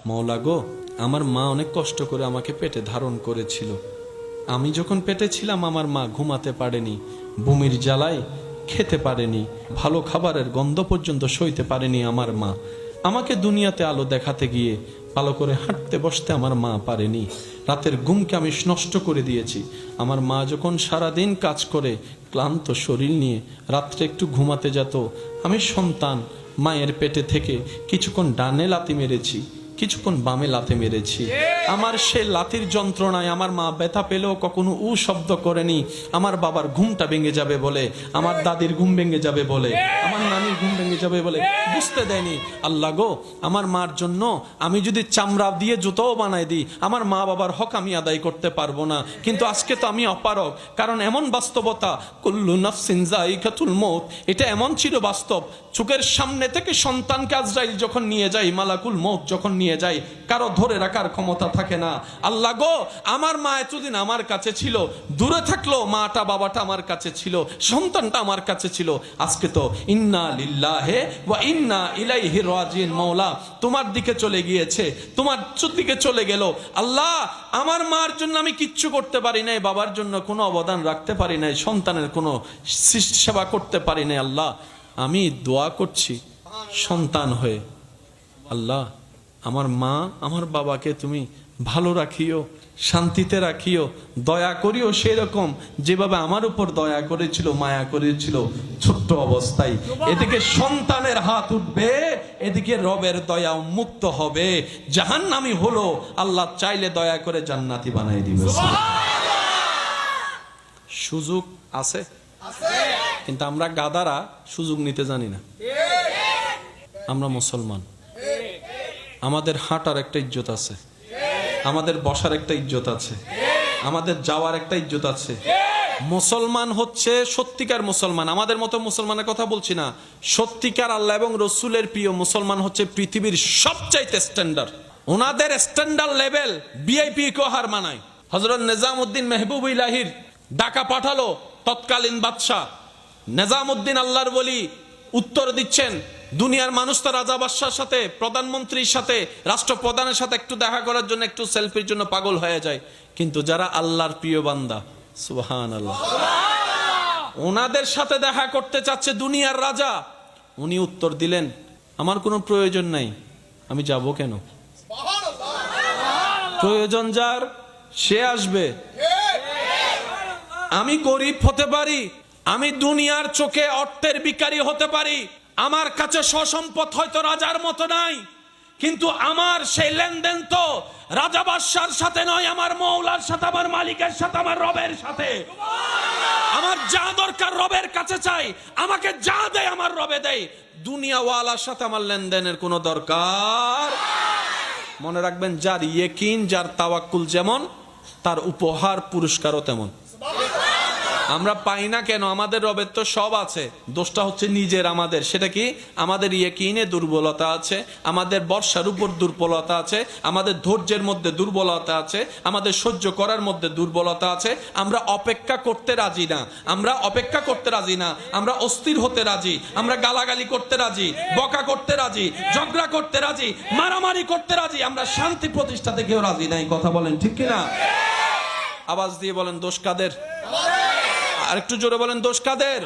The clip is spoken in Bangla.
মওলা গো, আমার মা অনেক কষ্ট করে আমাকে পেটে ধারণ করেছিল। আমি যখন পেটে ছিলাম আমার মা ঘুমাতে পারেনি, বমির জ্বালায় খেতে পারেনি, ভালো খাবারের গন্ধ পর্যন্ত সইতে পারেনি আমার মা। আমাকে দুনিয়াতে আলো দেখাতে গিয়ে ভালো করে হাঁটতে বসতে আমার মা পারেনি। রাতের ঘুমকে আমি নষ্ট করে দিয়েছি। আমার মা যখন সারাদিন কাজ করে ক্লান্ত শরীর নিয়ে রাত্রে একটু ঘুমাতে যেত, আমি সন্তান মায়ের পেটে থেকে কিছুক্ষণ ডানে লাথি মেরেছি, কিছুক্ষণ বামে লাথি মেরেছি। আমার সে লাথির যন্ত্রণায় আমার মা ব্যথা পেলেও কখনো উ শব্দ করেনি। আমার বাবার ঘুমটা ভেঙে যাবে বলে, আমার দাদির ঘুম ভেঙে যাবে বলে, আমার নানির ঘুম ভেঙে যাবে বলে বুঝতে দেয়নি। আল্লাহ গো, আমার মার জন্য আমি যদি চামড়া দিয়ে জুতোও বানাই দিই, আমার মা বাবার হক আমি আদায় করতে পারবো না। কিন্তু আজকে তো আমি অপারগ, কারণ এমন বাস্তবতা, কুল্লু নাফসিন যায়িকাতুল মউত, এটা এমন চির বাস্তব। চোখের সামনে থেকে সন্তানকে আজরাইল যখন নিয়ে যায়, মালাকুল মউত যখন নিয়ে যায়, কারো ধরে রাখার ক্ষমতা থাকে না। আল্লাহ গো, আমার মা এতদিন আমার কাছে ছিল, দূরে থাকলো মাটা বাবাটা আমার কাছে ছিল, সন্তানটা আমার কাছে ছিল। আজকে তো ইন্না লিল্লাহি ওয়া ইন্না ইলাইহি রাজিউন। মওলা তোমার দিকে চলে গিয়েছে, তোমার দিকে চলে গেল। আল্লাহ, আমার মার জন্য আমি কিচ্ছু করতে পারি নাই, বাবার জন্য কোনো অবদান রাখতে পারি নাই, সন্তানের কোনো সেবা করতে পারি নাই। আল্লাহ, আমি দোয়া করছি সন্তান হয়ে, আল্লাহ আমার মা আমার বাবাকে তুমি ভালো রাখিও, শান্তিতে রাখিও, দয়া করিও সেরকম যেভাবে আমার উপর দয়া করেছিল, মায়া করেছিল ছোট্ট অবস্থায়। এদিকে সন্তানের হাত উঠবে, এদিকে রবের দয়া মুক্ত হবে, জাহান্নামী হলো আল্লাহ চাইলে দয়া করে জান্নাতি বানাই দিবে। সুযোগ আছে, কিন্তু আমরা গাদারা সুযোগ নিতে জানি না। আমরা মুসলমান, আমাদের হাঁটার একটা ইজ্জত আছে, আমাদের বসার একটা ইজ্জত আছে, আমাদের যাওয়ার একটা ইজ্জত আছে। মুসলমান হচ্ছে সত্যিকার মুসলমান, আমাদের মতো মুসলমানের কথা বলছি না, সত্যিকার আল্লাহ এবং রসুলের প্রিয় মুসলমান হচ্ছে পৃথিবীর সবচাইতে স্ট্যান্ডার্ড। ওনাদের স্ট্যান্ডার্ড লেভেল ভিআইপি কেউ হার মানায়। হযরত নিজামউদ্দিন মেহবুব ইলাহির ডাকা পাঠালো তৎকালীন বাদশাহ নিজামউদ্দিন, আল্লাহর ওলি, উত্তর দিচ্ছেন দুনিয়ার মানুষ তো রাজা বাদশার সাথে, প্রধানমন্ত্রীর সাথে, রাষ্ট্রপ্রধানের সাথে একটু দেখা করার জন্য, একটু সেলফির জন্য পাগল হয়ে যায়, কিন্তু যারা আল্লাহর প্রিয় বান্দা, সুবহানাল্লাহ, ওনাদের সাথে দেখা করতে চাচ্ছে দুনিয়ার রাজা। উনি উত্তর দিলেন, আমার কোনো প্রয়োজন নাই, আমি যাব কেন? প্রয়োজন যার সে আসবে। আমি গরিব হতে পারি, আমি দুনিয়ার চোখে অর্থের ভিখারি হতে পারি, আমার কাছে সসম্পদ হয়তো রাজার মতো নাই, কিন্তু আমার সেই লেনদেন তো রাজা বাদশার সাথে নয়, আমার মওলার সাথে, আমার মালিকের সাথে, আমার রবের সাথে। আমার যা দরকার রবের কাছে চাই, আমাকে যা দেয় আমার রবে দেয়। দুনিয়াওয়ালার সাথে আমার লেনদেনের কোনো দরকার। মনে রাখবেন, যার ইয়াকিন, যার তাওয়াক্কুল যেমন, তার উপহার পুরস্কারও তেমন। আমরা পাই না কেন? আমাদের রবের তো সব আছে, দোষটা হচ্ছে নিজের আমাদের। সেটা কি? আমাদের ইয়াকিনে দুর্বলতা আছে, আমাদের বর্ষার উপর দুর্বলতা আছে, আমাদের ধৈর্যের মধ্যে দুর্বলতা আছে, আমাদের সহ্য করার মধ্যে দুর্বলতা আছে। আমরা অপেক্ষা করতে রাজি না, আমরা অপেক্ষা করতে রাজি না, আমরা অস্থির হতে রাজি, আমরা গালাগালি করতে রাজি, বকা করতে রাজি, ঝগড়া করতে রাজি, মারামারি করতে রাজি, আমরা শান্তি প্রতিষ্ঠাতে কেউ রাজি নাই। কথা বলেন ঠিক কিনা? আওয়াজ দিয়ে বলেন, দোষ কাদের? আর একটু জোরে বলেন, দোষ কাদের?